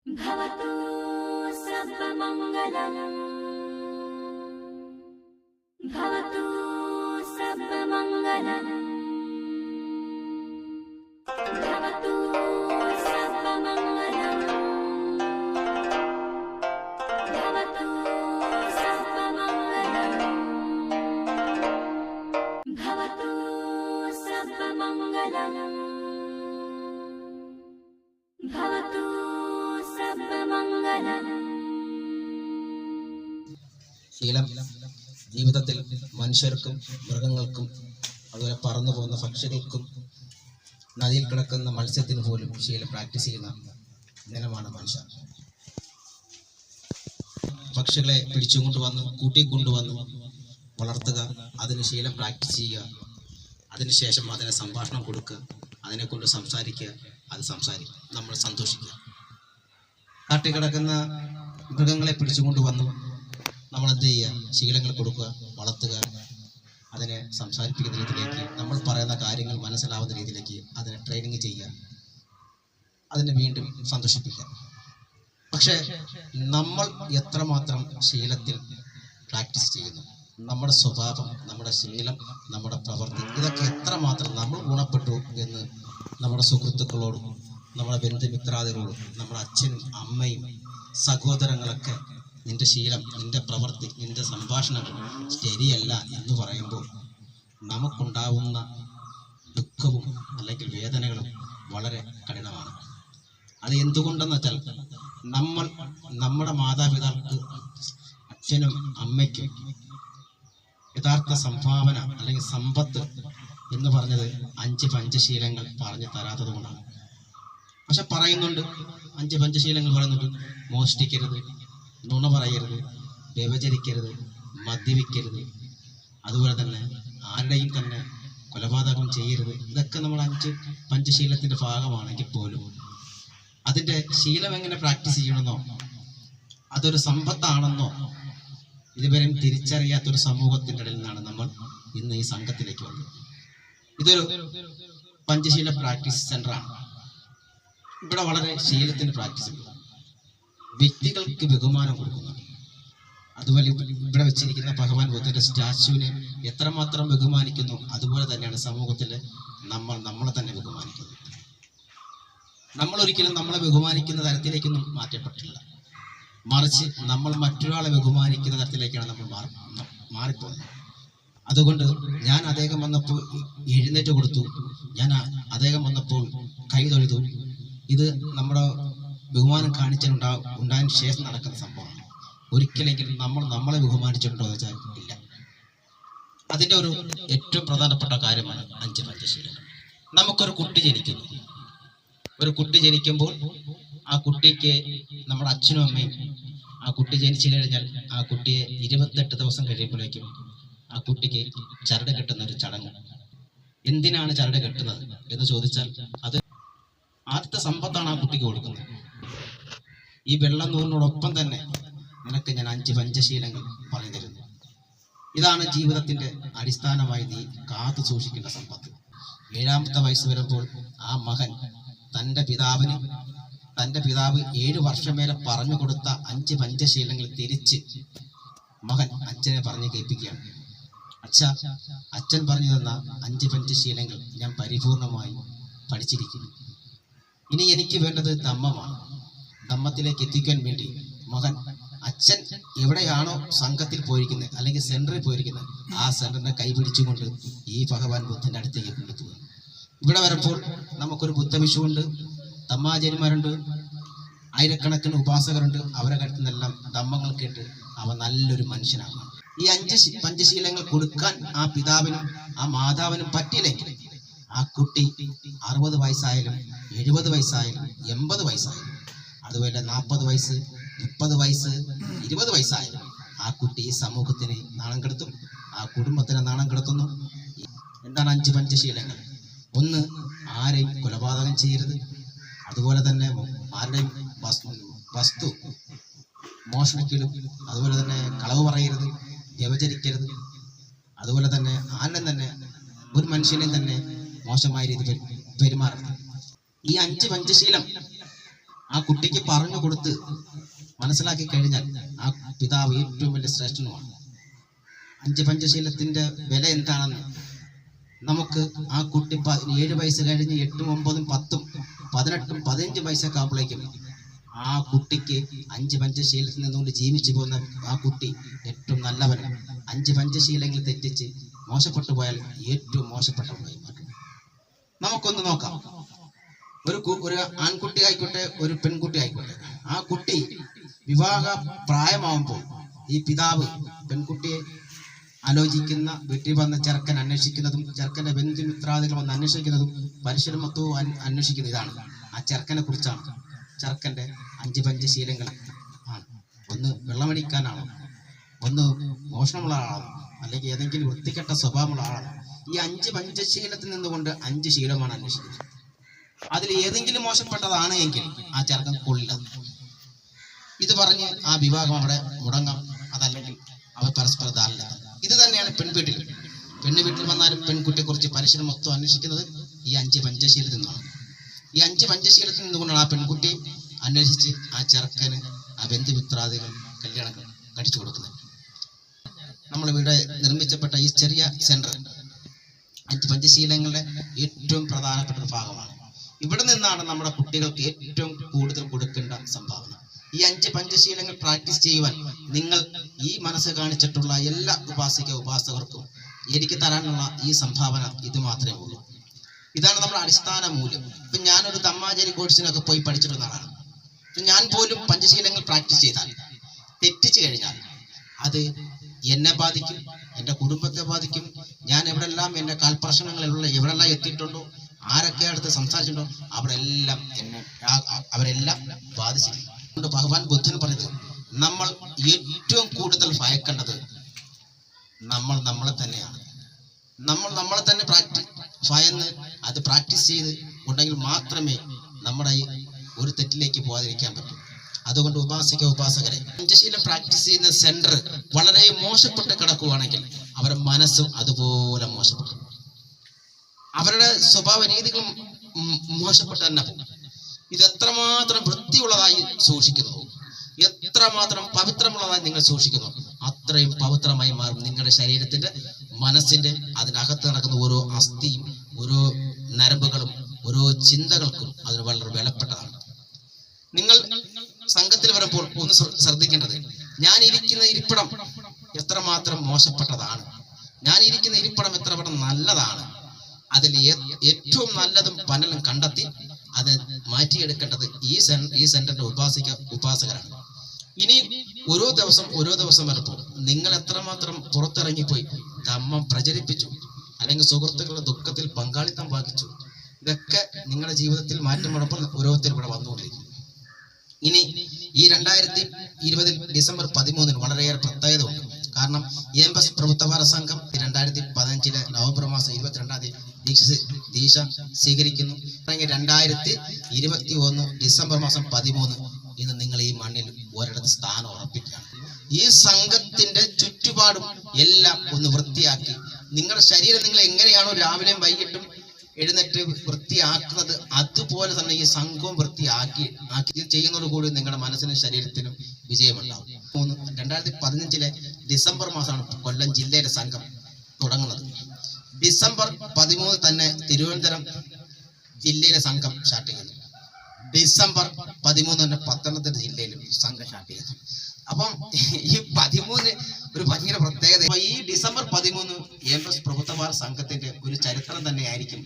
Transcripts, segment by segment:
भवतु सर्वमङ्गलम् भवतु सर्वमङ्गलम् भवतु सर्वमङ्गलम् भवतु सर्वमङ्गलम् भवतु सर्वमङ्गलम् भवतु ശീലം ജീവിതത്തിൽ മനുഷ്യർക്കും മൃഗങ്ങൾക്കും അതുപോലെ പറന്നു പോകുന്ന പക്ഷികൾക്കും നദിയിൽ കിടക്കുന്ന മത്സ്യത്തിന് പോലും ശീലം പ്രാക്ടീസ് ചെയ്യുന്ന ജനമാണ് മനുഷ്യർ. പക്ഷികളെ പിടിച്ചുകൊണ്ടുവന്ന് കൂട്ടിക്കൊണ്ടുവന്ന് വളർത്തുക, അതിന് ശീലം പ്രാക്ടീസ് ചെയ്യുക, അതിനുശേഷം അതിനെ സംഭാഷണം കൊടുക്കുക, അതിനെക്കൊണ്ട് സംസാരിക്കുക, അത് സംസാരിക്കുക, നമ്മൾ സന്തോഷിക്കുക. കാട്ടിൽ കിടക്കുന്ന മൃഗങ്ങളെ പിടിച്ചുകൊണ്ട് വന്നു നമ്മൾ എന്ത് ചെയ്യുക, ശീലങ്ങൾ കൊടുക്കുക, വളർത്തുക, അതിനെ സംസാരിപ്പിക്കുന്ന രീതിയിലേക്ക്, നമ്മൾ പറയുന്ന കാര്യങ്ങൾ മനസ്സിലാവുന്ന രീതിയിലേക്ക് അതിനെ ട്രെയിനിങ് ചെയ്യുക, അതിനെ വീണ്ടും സന്തോഷിപ്പിക്കുക. പക്ഷേ നമ്മൾ എത്രമാത്രം ശീലത്തിൽ പ്രാക്ടീസ് ചെയ്യുന്നു, നമ്മുടെ സ്വഭാവം, നമ്മുടെ ശീലം, നമ്മുടെ പ്രവൃത്തി, ഇതൊക്കെ എത്രമാത്രം നമ്മൾ ഗുണപ്പെട്ടു എന്ന് നമ്മുടെ സുഹൃത്തുക്കളോടും നമ്മുടെ ബന്ധുമിത്രാദികളോടും നമ്മുടെ അച്ഛനും അമ്മയും സഹോദരങ്ങളൊക്കെ നിന്റെ ശീലം, നിന്റെ പ്രവൃത്തി, നിന്റെ സംഭാഷണങ്ങൾ ശരിയല്ല എന്ന് പറയുമ്പോൾ നമുക്കുണ്ടാവുന്ന ദുഃഖവും അല്ലെങ്കിൽ വേദനകളും വളരെ കഠിനമാണ്. അത് എന്തുകൊണ്ടെന്ന് വെച്ചാൽ നമ്മുടെ മാതാപിതാക്കൾക്ക്, അച്ഛനും അമ്മയ്ക്കും യഥാർത്ഥ സംഭാവന അല്ലെങ്കിൽ സമ്പത്ത് എന്ന് പറഞ്ഞത് 5 പഞ്ചശീലങ്ങൾ പറഞ്ഞു തരാത്തത് കൊണ്ടാണ്. പക്ഷെ പറയുന്നുണ്ട്, 5 പഞ്ചശീലങ്ങൾ പറയുന്നുണ്ട്. മോഷ്ടിക്കരുത്, നുണ പറയരുത്, വ്യഭിചരിക്കരുത്, മദ്യപിക്കരുത്, അതുപോലെ തന്നെ ആരുടെയും തന്നെ കൊലപാതകം ചെയ്യരുത്. ഇതൊക്കെ നമ്മൾ 5 പഞ്ചശീലത്തിന്റെ ഭാഗമാണെങ്കിൽ പോലും അതിന്റെ ശീലം എങ്ങനെ പ്രാക്ടീസ് ചെയ്യണമെന്നോ അതൊരു സമ്പത്താണെന്നോ ഇതുവരെയും തിരിച്ചറിയാത്തൊരു സമൂഹത്തിൻ്റെ ഇടയിൽ നിന്നാണ് നമ്മൾ ഇന്ന് ഈ സംഘത്തിലേക്ക് വന്നത്. ഇതൊരു പഞ്ചശീല പ്രാക്ടീസ് സെന്ററാണ്. ഇവിടെ വളരെ ശീലത്തിന് പ്രാക്ടീസ് ഉണ്ട്. വ്യക്തികൾക്ക് ബഹുമാനം കൊടുക്കുന്നു. അതുപോലെ ഇവിടെ വെച്ചിരിക്കുന്ന ഭഗവാൻ ബുദ്ധന്റെ സ്റ്റാച്യുവിനെ എത്രമാത്രം ബഹുമാനിക്കുന്നു, അതുപോലെ തന്നെയാണ് സമൂഹത്തിൽ നമ്മളെ തന്നെ ബഹുമാനിക്കുന്നത്. നമ്മൾ ഒരിക്കലും നമ്മളെ ബഹുമാനിക്കുന്ന തരത്തിലേക്കൊന്നും മാറ്റപ്പെട്ടില്ല. മറിച്ച് നമ്മൾ മറ്റൊരാളെ ബഹുമാനിക്കുന്ന തരത്തിലേക്കാണ് നമ്മൾ മാറിപ്പോകുന്നത്. അതുകൊണ്ട് ഞാൻ അദ്ദേഹം വന്നപ്പോൾ എഴുന്നേറ്റ് കൊടുത്തു, ഞാൻ അദ്ദേഹം വന്നപ്പോൾ കൈ തൊഴുതു. ഇത് നമ്മുടെ ബഹുമാനം ഉണ്ടായതിനു ശേഷം നടക്കുന്ന സംഭവമാണ്. ഒരിക്കലെങ്കിലും നമ്മളെ ബഹുമാനിച്ചിട്ടുണ്ടോ എന്ന് വെച്ചാൽ ഇല്ല. അതിൻ്റെ ഒരു ഏറ്റവും പ്രധാനപ്പെട്ട കാര്യമാണ് 5 പഞ്ചശീലങ്ങൾ. നമുക്കൊരു കുട്ടി ജനിക്കുന്നു. ഒരു കുട്ടി ജനിക്കുമ്പോൾ ആ കുട്ടിക്ക് നമ്മുടെ അച്ഛനും അമ്മയും ആ കുട്ടി ജനിച്ചു കഴിഞ്ഞാൽ ആ കുട്ടിയെ 28 ദിവസം കഴിയുമ്പോഴേക്കും ആ കുട്ടിക്ക് ചരട് കെട്ടുന്ന ഒരു ചടങ്ങ്. എന്തിനാണ് ചരട് കെട്ടുന്നത് എന്ന് ചോദിച്ചാൽ അത് ആദ്യത്തെ സമ്പത്താണ് ആ കുട്ടിക്ക് കൊടുക്കുന്നത്. ഈ വെള്ളം നൂലിനോടൊപ്പം തന്നെ നിനക്ക് ഞാൻ 5 പഞ്ചശീലങ്ങൾ പറഞ്ഞു തരുന്നു. ഇതാണ് ജീവിതത്തിന്റെ അടിസ്ഥാനമായി നീ കാത്തു സൂക്ഷിക്കേണ്ട സമ്പത്ത്. 7ാമത്തെ വയസ്സ് വരുമ്പോൾ ആ മകൻ തൻ്റെ പിതാവ് 7 വർഷം വരെ പറഞ്ഞു കൊടുത്ത 5 പഞ്ചശീലങ്ങൾ തിരിച്ച് മകൻ അച്ഛനെ പറഞ്ഞു കേൾപ്പിക്കുകയാണ്. അച്ഛൻ പറഞ്ഞു തന്ന 5 പഞ്ചശീലങ്ങൾ ഞാൻ പരിപൂർണമായി പഠിച്ചിരിക്കുന്നു. ഇനി എനിക്ക് വേണ്ടത് ധമ്മമാണ്. ധമ്മത്തിലേക്ക് എത്തിക്കാൻ വേണ്ടി മകൻ അച്ഛൻ എവിടെയാണോ സംഘത്തിൽ പോയിരിക്കുന്നത് അല്ലെങ്കിൽ സെന്ററിൽ പോയിരിക്കുന്നത് ആ സെന്ററിനെ കൈപിടിച്ചുകൊണ്ട് ഈ ഭഗവാൻ ബുദ്ധന്റെ അടുത്തേക്ക് കൊണ്ടെത്തുക. ഇവിടെ വരുമ്പോൾ നമുക്കൊരു ബുദ്ധവിഷുവുണ്ട്, തമ്മാചാര്യന്മാരുണ്ട്, ആയിരക്കണക്കിന് ഉപാസകരുണ്ട്. അവരെ കഴുത്തുനിന്നെല്ലാം ധമ്മങ്ങൾ കേട്ട് അവ നല്ലൊരു മനുഷ്യനാകും. ഈ 5 പഞ്ചശീലങ്ങൾ കൊടുക്കാൻ ആ പിതാവിനും ആ മാതാവിനും പറ്റിയില്ലെങ്കിൽ ആ കുട്ടി 60 വയസ്സായാലും 70 വയസ്സായാലും 80 വയസ്സായാലും അതുപോലെ 40 വയസ്സ് 30 വയസ്സ് 20 വയസ്സായാലും ആ കുട്ടി ഈ സമൂഹത്തിന് നാണം കെടുത്തും, ആ കുടുംബത്തിന് നാണം കെടുത്തുന്നു. എന്താണ് 5 പഞ്ചശീലങ്ങൾ? 1, ആരെയും കൊലപാതകം ചെയ്യരുത്. അതുപോലെ തന്നെ ആരുടെയും വസ്തു മോഷണിക്കലും, അതുപോലെ തന്നെ കളവ് പറയരുത്, വ്യഭിചരിക്കരുത്, അതുപോലെ തന്നെ ആരും തന്നെ ഒരു മനുഷ്യനെയും തന്നെ മോശമായ രീതിയിൽ പെരുമാറരുത്. ഈ 5 പഞ്ചശീലം ആ കുട്ടിക്ക് പറഞ്ഞു കൊടുത്ത് മനസ്സിലാക്കി കഴിഞ്ഞാൽ ആ പിതാവ് ഏറ്റവും വലിയ ശ്രേഷ്ഠനുമാണ്. 5 പഞ്ചശീലത്തിന്റെ വില എന്താണെന്ന് നമുക്ക് ആ കുട്ടി 7 വയസ്സ് കഴിഞ്ഞ് 8, 9, 10, 18, 15 വയസ്സൊക്കെ ആകുമ്പോഴേക്കും ആ കുട്ടിക്ക് 5 പഞ്ചശീലത്തിൽ നിന്നുകൊണ്ട് ജീവിച്ചു പോകുന്ന ആ കുട്ടി ഏറ്റവും നല്ലവൻ. 5 പഞ്ചശീലങ്ങൾ തെറ്റിച്ച് മോശപ്പെട്ടു പോയാൽ ഏറ്റവും മോശപ്പെട്ടവനായി മാറും. നമുക്കൊന്ന് നോക്കാം. ഒരു ആൺകുട്ടി ആയിക്കോട്ടെ, ഒരു പെൺകുട്ടി ആയിക്കോട്ടെ, ആ കുട്ടി വിവാഹ പ്രായമാവുമ്പോൾ ഈ പിതാവ് പെൺകുട്ടിയെ ആലോചിക്കുന്ന, വീട്ടിൽ വന്ന ചെറുക്കൻ അന്വേഷിക്കുന്നതും ചെറുക്കന്റെ ബന്ധുമിത്രാദികൾ വന്ന് അന്വേഷിക്കുന്നതും പരിശ്രമത്വവും അന്വേഷിക്കുന്ന ഇതാണ്. ആ ചെറുക്കനെ കുറിച്ചാണ്. ചെറുക്കന്റെ 5 പഞ്ചശീലങ്ങൾ ആണ്. ഒന്ന് വെള്ളമടിക്കാനാണോ, ഒന്ന് മോഷണമുള്ള ആളാണോ, അല്ലെങ്കിൽ ഏതെങ്കിലും വൃത്തികെട്ട സ്വഭാവമുള്ള ആളാണോ? ഈ 5 പഞ്ചശീലത്തിൽ നിന്നുകൊണ്ട് 5 ശീലമാണ് അന്വേഷിക്കുന്നത്. അതിൽ ഏതെങ്കിലും മോശപ്പെട്ടതാണ് എങ്കിൽ ആ ചെറുക്കൻ കൊള്ളില്ല. ഇത് പറഞ്ഞ് ആ വിവാഹം അവിടെ മുടങ്ങാം, അതല്ലെങ്കിൽ അവർ പരസ്പര ധാരണ. ഇത് തന്നെയാണ് പെൺവീട്ടിൽ. പെണ്ണുവീട്ടിൽ വന്നാലും പെൺകുട്ടിയെ കുറിച്ച് പരിശ്രമത്വം അന്വേഷിക്കുന്നത് ഈ 5 പഞ്ചശീലത്തിൽ നിന്നാണ്. ഈ 5 പഞ്ചശീലത്തിൽ നിന്നുകൊണ്ടാണ് ആ പെൺകുട്ടി അന്വേഷിച്ച് ആ ചെറുക്കന് ആ ബന്ധുമിത്രാദികൾ കല്യാണം കഴിച്ചു കൊടുക്കുന്നത്. നമ്മളിവിടെ നിർമ്മിച്ചപ്പെട്ട ഈ ചെറിയ സെന്റർ 5 പഞ്ചശീലങ്ങളുടെ ഏറ്റവും പ്രധാനപ്പെട്ട ഒരു ഭാഗമാണ്. ഇവിടെ നിന്നാണ് നമ്മുടെ കുട്ടികൾക്ക് ഏറ്റവും കൂടുതൽ കൊടുക്കേണ്ട സംഭാവന. ഈ 5 പഞ്ചശീലങ്ങൾ പ്രാക്ടീസ് ചെയ്യുവാൻ നിങ്ങൾ ഈ മനസ്സ് കാണിച്ചിട്ടുള്ള എല്ലാ ഉപാസകർക്കും എനിക്ക് തരാനുള്ള ഈ സംഭാവന ഇത് മാത്രമേ ഉള്ളൂ. ഇതാണ് നമ്മുടെ അടിസ്ഥാന മൂല്യം. ഇപ്പൊ ഞാനൊരു തമ്മാചേരി കോഴ്സിനൊക്കെ പോയി പഠിച്ചിരുന്ന ആളാണ്. ഞാൻ പോലും പഞ്ചശീലങ്ങൾ പ്രാക്ടീസ് ചെയ്താൽ തെറ്റിച്ചു കഴിഞ്ഞാൽ അത് എന്നെ ബാധിക്കും, എൻ്റെ കുടുംബത്തെ ബാധിക്കും. ഞാൻ എവിടെല്ലാം എൻ്റെ കാൽപ്രശ്നങ്ങളിലുള്ള എവിടെല്ലാം എത്തിയിട്ടുണ്ടോ, ആരൊക്കെ അടുത്ത് സംസാരിച്ചിട്ടുണ്ടോ അവരെല്ലാം ബാധിച്ചിട്ടുണ്ട്. അതുകൊണ്ട് ഭഗവാൻ ബുദ്ധൻ പറഞ്ഞത്, നമ്മൾ ഏറ്റവും കൂടുതൽ ഭയക്കേണ്ടത് നമ്മളെ തന്നെയാണ്. നമ്മളെ തന്നെ ഭയന്ന് അത് പ്രാക്ടീസ് ചെയ്ത് ഉണ്ടെങ്കിൽ മാത്രമേ നമ്മുടെ ഈ ഒരു തെറ്റിലേക്ക് പോകാതിരിക്കാൻ പറ്റൂ. അതുകൊണ്ട് ഉപാസകരെ പഞ്ചശീലം പ്രാക്ടീസ് ചെയ്യുന്ന സെന്റർ വളരെ മോശപ്പെട്ട് കിടക്കുകയാണെങ്കിൽ അവരുടെ മനസ്സും അതുപോലെ മോശപ്പെട്ടു, അവരുടെ സ്വഭാവ രീതികളും മോശപ്പെട്ട് തന്നെ പോകും. ഇത് എത്രമാത്രം വൃത്തിയുള്ളതായി സൂക്ഷിക്കുന്നു, എത്രമാത്രം പവിത്രമുള്ളതായി നിങ്ങൾ സൂക്ഷിക്കുന്നു, അത്രയും പവിത്രമായി മാറും നിങ്ങളുടെ ശരീരത്തിന്റെ, മനസ്സിന്റെ, അതിനകത്ത് നടക്കുന്ന ഓരോ അസ്ഥിയും ഓരോ നരമ്പുകളും ഓരോ ചിന്തകൾക്കും അതിന് വളരെ വിലപ്പെട്ടതാണ്. നിങ്ങൾ സംഘത്തിൽ വരുമ്പോൾ ഒന്ന് ശ്രദ്ധിക്കേണ്ടത്, ഞാൻ ഇരിക്കുന്ന ഇരിപ്പിടം എത്രമാത്രം മോശപ്പെട്ടതാണ്, ഞാൻ ഇരിക്കുന്ന ഇരിപ്പിടം എത്രമാത്രം നല്ലതാണ്. അതിൽ ഏറ്റവും നല്ലതും പനലും കണ്ടെത്തി അത് മാറ്റിയെടുക്കേണ്ടത് ഈ സെന്ററിന്റെ ഉപാസകരാണ്. ഇനി ഓരോ ദിവസം വരുമ്പോൾ നിങ്ങൾ എത്രമാത്രം പുറത്തിറങ്ങിപ്പോയി ധമ്മം പ്രചരിപ്പിച്ചു, അല്ലെങ്കിൽ സുഹൃത്തുക്കളുടെ ദുഃഖത്തിൽ പങ്കാളിത്തം വഹിച്ചു, ഇതൊക്കെ നിങ്ങളുടെ ജീവിതത്തിൽ മാറ്റം വന്നപ്പോൾ ഓരോരുത്തരും ഇവിടെ വന്നുകൊണ്ടിരിക്കും. ഇനി ഈ 2020 ഡിസംബർ 13 വളരെയേറെ പ്രത്യേകത ഉണ്ട്. കാരണം EMS പ്രഭുത്വവാര സംഘം 2015 നവംബർ മാസം 22-ാം തീയതി ദീക്ഷ സ്വീകരിക്കുന്നു. 2021 ഡിസംബർ മാസം 13 ഇന്ന് നിങ്ങൾ ഈ മണ്ണിൽ ഒരിടത്ത് സ്ഥാനം ഉറപ്പിക്കുകയാണ്. ഈ സംഘത്തിന്റെ ചുറ്റുപാടും എല്ലാം ഒന്ന് വൃത്തിയാക്കി, നിങ്ങളുടെ ശരീരം നിങ്ങൾ എങ്ങനെയാണോ രാവിലെയും വൈകിട്ടും എഴുന്നേറ്റ് വൃത്തിയാക്കുന്നത് അതുപോലെ തന്നെ ഈ സംഘവും വൃത്തിയാക്കി ചെയ്യുന്നതോടുകൂടി നിങ്ങളുടെ മനസ്സിനും ശരീരത്തിനും വിജയമുണ്ടാവും. 2015 ഡിസംബർ മാസമാണ് കൊല്ലം ജില്ലയിലെ സംഘം തുടങ്ങുന്നത്. ഡിസംബർ 13 തന്നെ തിരുവനന്തപുരം ജില്ലയിലെ സംഘം സ്റ്റാർട്ട് ചെയ്യുന്നു. ഡിസംബർ 13 തന്നെ പത്തനംതിട്ട ജില്ലയിലും സംഘം സ്റ്റാർട്ട് ചെയ്യുന്നു. അപ്പം ഈ 13 ഒരു ഭയങ്കര പ്രത്യേകത. ഈ ഡിസംബർ 13 EMS പ്രഭുത്വവാര സംഘത്തിന്റെ ഒരു ചരിത്രം തന്നെയായിരിക്കും.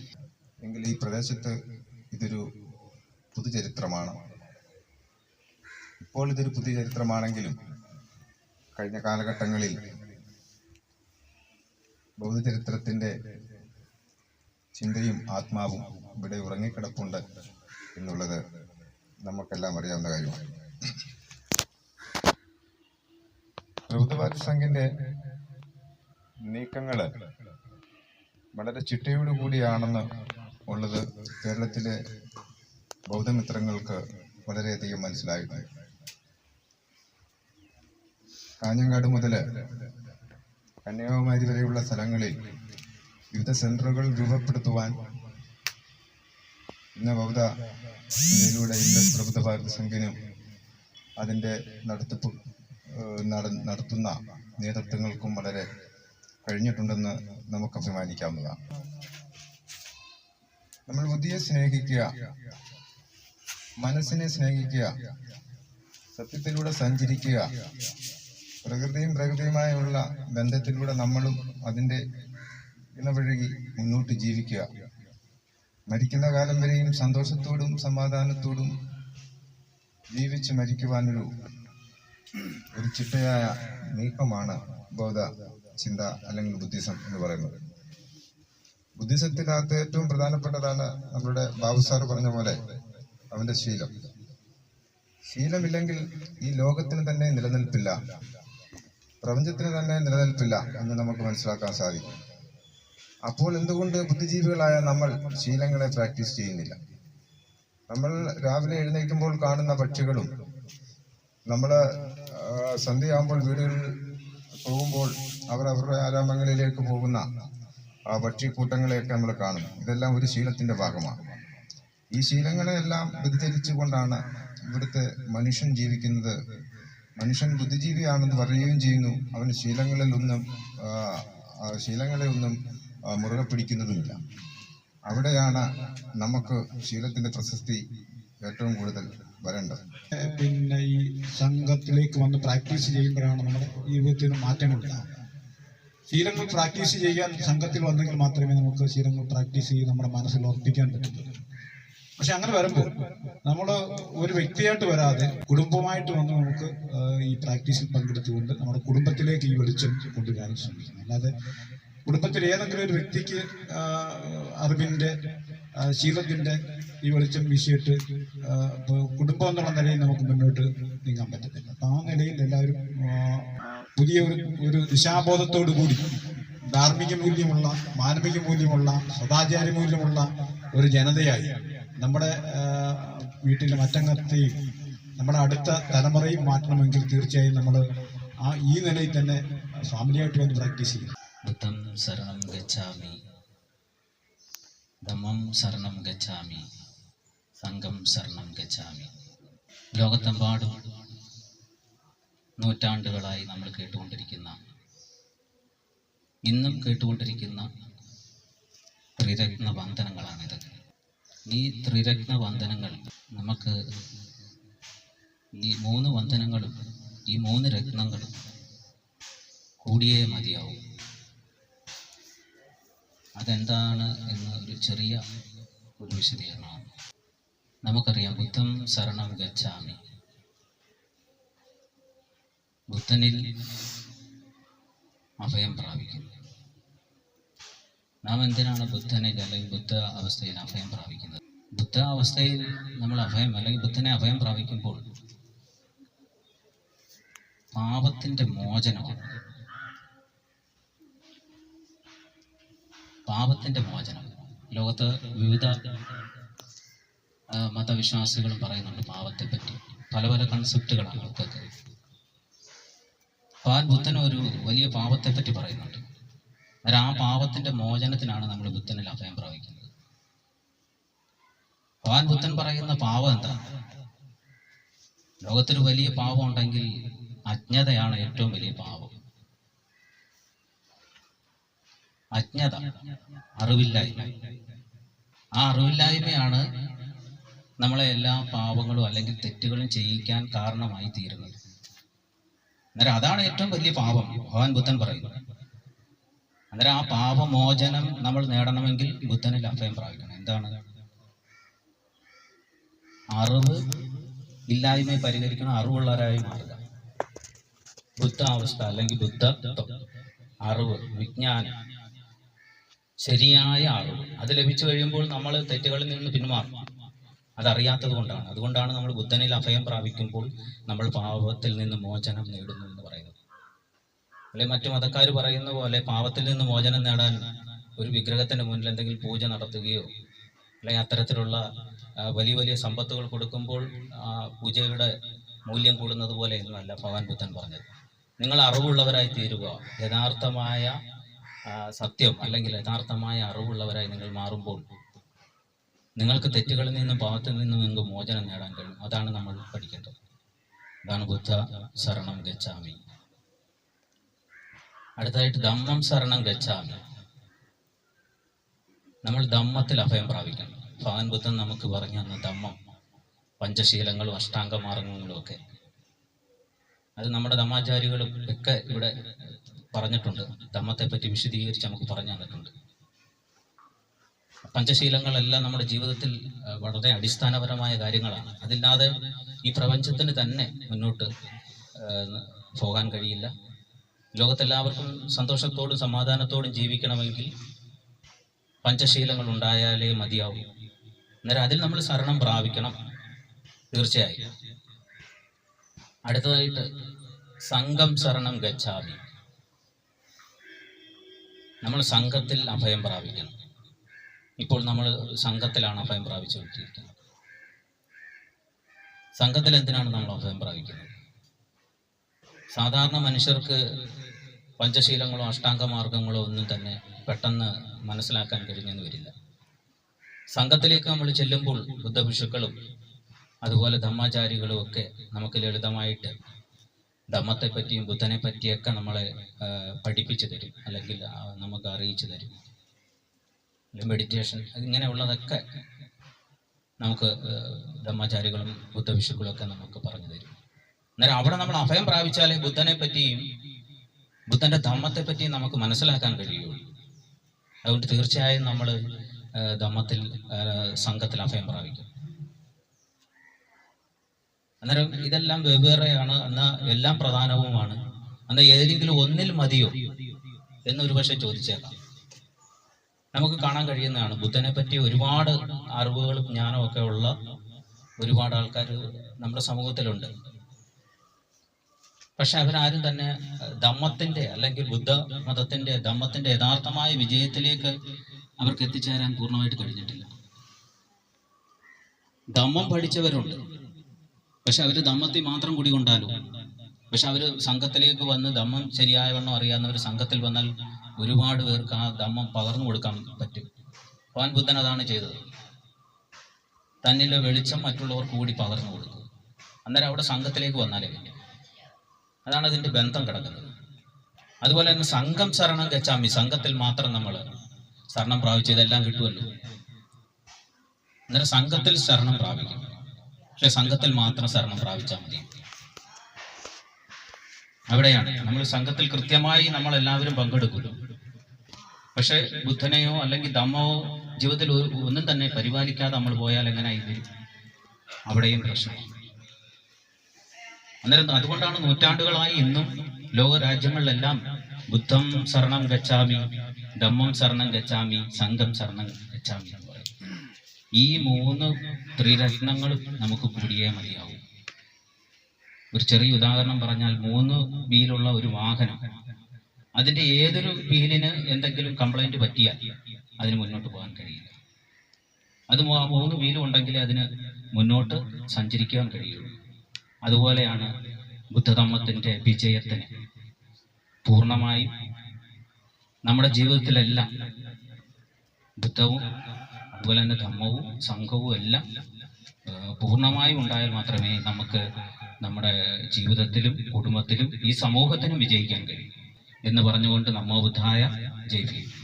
എങ്കിൽ ഈ പ്രദേശത്ത് ഇതൊരു പുതുചരിത്രമാണ്. ഇപ്പോൾ ഇതൊരു പുതിയ ചരിത്രമാണെങ്കിലും കഴിഞ്ഞ കാലഘട്ടങ്ങളിൽ ബൗദ്ധചരിത്രത്തിന്റെ ചിന്തയും ആത്മാവും ഇവിടെ ഉറങ്ങിക്കിടപ്പുണ്ട് എന്നുള്ളത് നമുക്കെല്ലാം അറിയാവുന്ന കാര്യമാണ്. ബൗദ്ധവാര സംഘിന്റെ നീക്കങ്ങള് വളരെ ചിട്ടയോടുകൂടിയാണെന്ന് ഉള്ളത് കേരളത്തിലെ ബൗദ്ധമിത്രങ്ങൾക്ക് വളരെയധികം മനസ്സിലായിട്ടുണ്ട്. കാഞ്ഞങ്ങാട് മുതൽ കന്യാകുമാരി വരെയുള്ള സ്ഥലങ്ങളിൽ വിവിധ സെന്ററുകൾ രൂപപ്പെടുത്തുവാൻ ഇന്ന് ബൗദ്ധ ചിന്തയിലൂടെ ഇൻഡസ് പ്രബുദ്ധ ഭാരത സംഘിനും അതിൻ്റെ നടത്തുന്ന നേതൃത്വങ്ങൾക്കും വളരെ കഴിഞ്ഞിട്ടുണ്ടെന്ന് നമുക്ക് അഭിമാനിക്കാവുന്നതാണ്. നമ്മൾ ബുദ്ധിയെ സ്നേഹിക്കുക, മനസ്സിനെ സ്നേഹിക്കുക, സത്യത്തിലൂടെ സഞ്ചരിക്കുക, പ്രകൃതിയുമായുള്ള ബന്ധത്തിലൂടെ നമ്മളും അതിൻ്റെ ഇണപഴകി മുന്നോട്ട് ജീവിക്കുക, മരിക്കുന്ന കാലം വരെയും സന്തോഷത്തോടും സമാധാനത്തോടും ജീവിച്ച് മരിക്കുവാനൊരു ചിട്ടയായ നീക്കമാണ് ബൗദ്ധ ചിന്ത അല്ലെങ്കിൽ ബുദ്ധിസം എന്ന് പറയുന്നത്. ബുദ്ധിസത്തിനകത്ത് ഏറ്റവും പ്രധാനപ്പെട്ടതാണ് നമ്മുടെ ബാബു സാറ് പറഞ്ഞ പോലെ അവന്റെ ശീലം. ശീലമില്ലെങ്കിൽ ഈ ലോകത്തിന് തന്നെ നിലനിൽപ്പില്ല, പ്രപഞ്ചത്തിന് തന്നെ നിലനിൽപ്പില്ല എന്ന് നമുക്ക് മനസ്സിലാക്കാൻ സാധിക്കും. അപ്പോൾ എന്തുകൊണ്ട് ബുദ്ധിജീവികളായ നമ്മൾ ശീലങ്ങളെ പ്രാക്ടീസ് ചെയ്യുന്നില്ല? നമ്മൾ രാവിലെ എഴുന്നേൽക്കുമ്പോൾ കാണുന്ന പക്ഷികളും നമ്മൾ സന്ധ്യയാകുമ്പോൾ വീടുകളിൽ പോകുമ്പോൾ അവരുടെ ആരാമങ്ങളിലേക്ക് പോകുന്ന പക്ഷിക്കൂട്ടങ്ങളെയൊക്കെ നമ്മൾ കാണും. ഇതെല്ലാം ഒരു ശീലത്തിന്റെ ഭാഗമാണ്. ഈ ശീലങ്ങളെല്ലാം വ്യതിചലിച്ചുകൊണ്ടാണ് ഇവിടുത്തെ മനുഷ്യൻ ജീവിക്കുന്നത്. മനുഷ്യൻ ബുദ്ധിജീവിയാണെന്ന് പറയുകയും ചെയ്യുന്നു. അവന് ശീലങ്ങളെ ഒന്നും മുറുകെ പിടിക്കുന്നതുമില്ല. അവിടെയാണ് നമുക്ക് ശീലത്തിന്റെ പ്രശസ്തി ഏറ്റവും കൂടുതൽ വരേണ്ടത്. പിന്നെ ഈ സംഘത്തിലേക്ക് വന്ന് പ്രാക്ടീസ് ചെയ്യുമ്പോഴാണ് നമ്മുടെ ജീവിതത്തിൽ മാറ്റങ്ങളുണ്ടാകുക. ശീലങ്ങൾ പ്രാക്ടീസ് ചെയ്യാൻ സംഘത്തിൽ വന്നെങ്കിൽ മാത്രമേ നമുക്ക് ശീലങ്ങൾ പ്രാക്ടീസ് ചെയ്ത് നമ്മുടെ മനസ്സിൽ ഉറപ്പിക്കാൻ പറ്റുള്ളൂ. പക്ഷെ അങ്ങനെ വരുമ്പോൾ നമ്മൾ ഒരു വ്യക്തിയായിട്ട് വരാതെ കുടുംബമായിട്ട് വന്ന് നമുക്ക് ഈ പ്രാക്ടീസിൽ പങ്കെടുത്തുകൊണ്ട് നമ്മുടെ കുടുംബത്തിലേക്ക് ഈ വെളിച്ചം കൊണ്ടുവരാൻ ശ്രമിക്കണം. അല്ലാതെ കുടുംബത്തിൽ ഏതെങ്കിലും ഒരു വ്യക്തിക്ക് അറിവിന്റെ ശീലത്തിന്റെ ഈ വെളിച്ചം വീശിയിട്ട് കുടുംബം എന്നുള്ള നിലയിൽ നമുക്ക് മുന്നോട്ട് നീങ്ങാൻ പറ്റത്തില്ല. അപ്പൊ ആ നിലയിൽ എല്ലാവരും പുതിയ ഒരു ദിശാബോധത്തോടു കൂടി ധാർമ്മിക മൂല്യമുള്ള, മാനവിക മൂല്യമുള്ള, സദാചാര മൂല്യമുള്ള ഒരു ജനതയായി നമ്മുടെ വീട്ടിലെ മറ്റംഗത്തെയും നമ്മുടെ അടുത്ത തലമുറയും മാറ്റണമെങ്കിൽ തീർച്ചയായും നമ്മൾ ഈ നിലയിൽ തന്നെ ഫാമിലിയായിട്ട് വന്ന് പ്രാക്ടീസ് ചെയ്യും. ബുദ്ധം ശരണം ഗച്ഛാമി, ധമ്മം ശരണം ഗച്ഛാമി, സംഘം ശരണം ഗച്ഛാമി. ലോകത്തെമ്പാടും നൂറ്റാണ്ടുകളായി നമ്മൾ കേട്ടുകൊണ്ടിരിക്കുന്ന, ഇന്നും കേട്ടുകൊണ്ടിരിക്കുന്ന ത്രിരത്ന വന്ദനങ്ങളാണിത്. ഈ ത്രിരത്ന വന്ദനങ്ങൾ നമുക്ക് ഈ 3 വന്ദനങ്ങളും ഈ 3 രത്നങ്ങളും കൂടിയേ മതിയാവും. അതെന്താണ് എന്ന് ഒരു ചെറിയ വിശദീകരണമാണ്. നമുക്കറിയാം, ബുദ്ധം ശരണം ഗച്ഛാമി, ബുദ്ധനിൽ അഭയം പ്രാപിക്കുന്നു. നാം എന്തിനാണ് ബുദ്ധനിൽ അല്ലെങ്കിൽ ബുദ്ധ അവസ്ഥയിൽ അഭയം പ്രാപിക്കുന്നത്? ബുദ്ധ അവസ്ഥയിൽ നമ്മൾ അഭയം അല്ലെങ്കിൽ ബുദ്ധനെ അഭയം പ്രാപിക്കുമ്പോൾ പാപത്തിന്റെ മോചനമാണ്. പാപത്തിന്റെ മോചനം. ലോകത്ത് വിവിധ മതവിശ്വാസികളും പറയുന്നുണ്ട് പാപത്തെ പറ്റി. പല പല കൺസെപ്റ്റുകളാണ് അവർക്കൊക്കെ. ഭഗവാൻ ബുദ്ധൻ ഒരു വലിയ പാപത്തെ പറ്റി പറയുന്നുണ്ട്. ആ പാപത്തിന്റെ മോചനത്തിനാണ് നമ്മൾ ബുദ്ധനിൽ അഭയം പ്രാപിക്കുന്നത്. ഭഗവാൻ ബുദ്ധൻ പറയുന്ന പാപം എന്താ? ലോകത്തൊരു വലിയ പാപം ഉണ്ടെങ്കിൽ അജ്ഞതയാണ് ഏറ്റവും വലിയ പാപം. അജ്ഞത, അറിവില്ലായ്മ. ആ അറിവില്ലായ്മയാണ് നമ്മളെ എല്ലാ പാപങ്ങളും അല്ലെങ്കിൽ തെറ്റുകളും ചെയ്യിക്കാൻ കാരണമായി തീരുന്നത്. അന്നേരം അതാണ് ഏറ്റവും വലിയ പാപം ഭഗവാൻ ബുദ്ധൻ പറയുന്നത്. അന്നേരം ആ പാപമോചനം നമ്മൾ നേടണമെങ്കിൽ ബുദ്ധനിൽ അഭയം പ്രാപിക്കണം. എന്താണ്? അറിവ് ഇല്ലായ്മയെ പരിഹരിക്കണം, അറിവുള്ളവരായി മാറുക. ബുദ്ധ അവസ്ഥ അല്ലെങ്കിൽ ബുദ്ധത്വം, അറിവ്, വിജ്ഞാനം, ശരിയായ അറിവ്, അത് ലഭിച്ചു കഴിയുമ്പോൾ നമ്മൾ തെറ്റുകളിൽ നിന്ന് പിന്മാറും. അതറിയാത്തത് കൊണ്ടാണ്. അതുകൊണ്ടാണ് നമ്മൾ ബുദ്ധനിൽ അഭയം പ്രാപിക്കുമ്പോൾ നമ്മൾ പാപത്തിൽ നിന്ന് മോചനം നേടുന്നു എന്ന് പറയുന്നത്. അല്ലെ മറ്റു മതക്കാർ പറയുന്ന പോലെ പാപത്തിൽ നിന്ന് മോചനം നേടാൻ ഒരു വിഗ്രഹത്തിന്റെ മുന്നിൽ എന്തെങ്കിലും പൂജ നടത്തുകയോ അല്ലെങ്കിൽ അത്തരത്തിലുള്ള വലിയ വലിയ സമ്പത്തുകൾ കൊടുക്കുമ്പോൾ പൂജയുടെ മൂല്യം കൂടുന്നത് പോലെ എന്നല്ല ഭഗവാൻ ബുദ്ധൻ പറഞ്ഞത്. നിങ്ങൾ അറിവുള്ളവരായി തീരുക. യഥാർത്ഥമായ സത്യം അല്ലെങ്കിൽ യഥാർത്ഥമായ അറിവുള്ളവരായി നിങ്ങൾ മാറുമ്പോൾ നിങ്ങൾക്ക് തെറ്റുകളിൽ നിന്നും പാപത്തിൽ നിന്നും നിങ്ങൾക്ക് മോചനം നേടാൻ കഴിയും. അതാണ് നമ്മൾ പഠിക്കേണ്ടത്. അതാണ് ബുദ്ധ ശരണം ഗച്ഛാമി. അടുത്തതായിട്ട് ധമ്മം ശരണം ഗച്ഛാമി. നമ്മൾ ധമ്മത്തിൽ അഭയം പ്രാപിക്കണം. ഭഗവാൻ ബുദ്ധൻ നമുക്ക് പറഞ്ഞു തന്ന ധമ്മം, പഞ്ചശീലങ്ങളും അഷ്ടാംഗമാർഗങ്ങളും ഒക്കെ, അത് നമ്മുടെ ധമ്മാചാരികളും ഒക്കെ ഇവിടെ പറഞ്ഞിട്ടുണ്ട്. ധമ്മത്തെ പറ്റി വിശദീകരിച്ച് നമുക്ക് പറഞ്ഞു തന്നിട്ടുണ്ട്. പഞ്ചശീലങ്ങളെല്ലാം നമ്മുടെ ജീവിതത്തിൽ വളരെ അടിസ്ഥാനപരമായ കാര്യങ്ങളാണ്. അതില്ലാതെ ഈ പ്രപഞ്ചത്തിന് തന്നെ മുന്നോട്ട് പോകാൻ കഴിയില്ല. ലോകത്തെല്ലാവർക്കും സന്തോഷത്തോടും സമാധാനത്തോടും ജീവിക്കണമെങ്കിൽ പഞ്ചശീലങ്ങൾ ഉണ്ടായാലേ മതിയാവും. അന്നേരം അതിൽ നമ്മൾ ശരണം പ്രാപിക്കണം തീർച്ചയായും. അടുത്തതായിട്ട് സംഘം ശരണം ഗച്ഛാമി. നമ്മൾ സംഘത്തിൽ അഭയം പ്രാപിക്കണം. ഇപ്പോൾ നമ്മൾ സംഘത്തിലാണ് അഭയം പ്രാപിച്ചുകൊണ്ടിരിക്കുന്നത്. സംഘത്തിൽ എന്തിനാണ് നമ്മൾ അഭയം പ്രാപിക്കുന്നത്? സാധാരണ മനുഷ്യർക്ക് പഞ്ചശീലങ്ങളോ അഷ്ടാംഗമാർഗങ്ങളോ ഒന്നും തന്നെ പെട്ടെന്ന് മനസ്സിലാക്കാൻ കഴിഞ്ഞെന്ന് വരില്ല. സംഘത്തിലേക്ക് നമ്മൾ ചെല്ലുമ്പോൾ ബുദ്ധഭിക്ഷുക്കളും അതുപോലെ ധമ്മാചാരികളും ഒക്കെ നമുക്ക് ലളിതമായിട്ട് ധമ്മത്തെ പറ്റിയും ബുദ്ധനെ പറ്റിയൊക്കെ നമ്മളെ പഠിപ്പിച്ചു തരും, അല്ലെങ്കിൽ നമുക്ക് അറിയിച്ചു തരും. മെഡിറ്റേഷൻ ഇങ്ങനെയുള്ളതൊക്കെ നമുക്ക് ധമ്മാചാരികളും ബുദ്ധഭിക്ഷുക്കളും ഒക്കെ നമുക്ക് പറഞ്ഞു തരും. അന്നേരം അവിടെ നമ്മൾ അഭയം പ്രാപിച്ചാലേ ബുദ്ധനെ പറ്റിയും ബുദ്ധന്റെ ധമ്മത്തെ പറ്റിയും നമുക്ക് മനസ്സിലാക്കാൻ കഴിയുള്ളൂ. അതുകൊണ്ട് തീർച്ചയായും നമ്മൾ ധമ്മത്തിൽ സംഘത്തിൽ അഭയം പ്രാപിക്കും. അന്നേരം ഇതെല്ലാം വെവ്വേറെയാണ്, എന്നാൽ എല്ലാം പ്രധാനവുമാണ്. എന്നാൽ ഏതെങ്കിലും ഒന്നിൽ മതിയോ എന്നൊരു പക്ഷെ ചോദിച്ചേക്കാം. നമുക്ക് കാണാൻ കഴിയുന്നതാണ്, ബുദ്ധനെ പറ്റി ഒരുപാട് അറിവുകളും ജ്ഞാനവും ഒക്കെ ഉള്ള ഒരുപാട് ആൾക്കാർ നമ്മുടെ സമൂഹത്തിലുണ്ട്. പക്ഷെ അവരാരും തന്നെ ധമ്മത്തിന്റെ അല്ലെങ്കിൽ ബുദ്ധ മതത്തിന്റെ ധമ്മത്തിന്റെ യഥാർത്ഥമായ വിജയത്തിലേക്ക് അവർക്ക് എത്തിച്ചേരാൻ പൂർണ്ണമായിട്ട് കഴിഞ്ഞിട്ടില്ല. ധമ്മം പഠിച്ചവരുണ്ട്, പക്ഷെ അവര് ധമ്മത്തിൽ മാത്രം കുടികൊണ്ടാലും, പക്ഷെ അവര് സംഘത്തിലേക്ക് വന്ന് ധമ്മം ശരിയായവണ്ണം അറിയാവുന്നവർ സംഘത്തിൽ വന്നാൽ ഒരുപാട് പേർക്ക് ആ ധമ്മം പകർന്നു കൊടുക്കാൻ പറ്റും. ഭഗവാൻ ബുദ്ധൻ അതാണ് ചെയ്തത്. തന്നിലെ വെളിച്ചം മറ്റുള്ളവർക്ക് കൂടി പകർന്നു കൊടുക്കും. അന്നേരം അവിടെ സംഘത്തിലേക്ക് വന്നാലേ പറ്റും. അതാണ് അതിന്റെ ബന്ധം കിടക്കുന്നത്. അതുപോലെ തന്നെ സംഘം ശരണം ഗച്ഛാമി. സംഘത്തിൽ മാത്രം നമ്മൾ ശരണം പ്രാപിച്ച് ഇതെല്ലാം കിട്ടുമല്ലോ. അന്നേരം സംഘത്തിൽ ശരണം പ്രാപിക്കും. പക്ഷെ സംഘത്തിൽ മാത്രം ശരണം പ്രാപിച്ചാൽ മതി. അവിടെയാണ് നമ്മൾ സംഘത്തിൽ കൃത്യമായി നമ്മൾ എല്ലാവരും പങ്കെടുക്കുന്നു. പക്ഷെ ബുദ്ധനെയോ അല്ലെങ്കിൽ ധമ്മമോ ജീവിതത്തിൽ ഒന്നും തന്നെ പരിപാലിക്കാതെ നമ്മൾ പോയാൽ എങ്ങനെയായി വരും? അവിടെയും പ്രശ്നമാണ്. അന്നേരം അതുകൊണ്ടാണ് നൂറ്റാണ്ടുകളായി ഇന്നും ലോകരാജ്യങ്ങളിലെല്ലാം ബുദ്ധം ശരണം ഗച്ഛാമി, ധമ്മം ശരണം ഗച്ഛാമി, സംഘം ശരണം ഗച്ഛാമി എന്ന് പറയും. ഈ 3 ത്രിരത്നങ്ങളും നമുക്ക് കൂടിയേ മതിയാവും. ഒരു ചെറിയ ഉദാഹരണം പറഞ്ഞാൽ, 3 വീലുള്ള ഒരു വാഹനം, അതിന്റെ ഏതൊരു വീലിന് എന്തെങ്കിലും കംപ്ലൈന്റ് പറ്റിയാൽ അതിന് മുന്നോട്ട് പോകാൻ കഴിയില്ല. അത് 3 വീലും ഉണ്ടെങ്കിലേ അതിന് മുന്നോട്ട് സഞ്ചരിക്കാൻ കഴിയുള്ളൂ. അതുപോലെയാണ് ബുദ്ധധമ്മത്തിന്റെ വിജയത്തിന് പൂർണ്ണമായും നമ്മുടെ ജീവിതത്തിലെല്ലാം ബുദ്ധവും അതുപോലെ തന്നെ ധമ്മവും സംഘവും എല്ലാം പൂർണ്ണമായും ഉണ്ടായാൽ മാത്രമേ നമുക്ക് നമ്മുടെ ജീവിതത്തിലും കുടുംബത്തിലും ഈ സമൂഹത്തിനും വിജയിക്കാൻ കഴിയൂ എന്ന് പറഞ്ഞുകൊണ്ട് നമോ ബുദ്ധായ ജയ് ഭീം.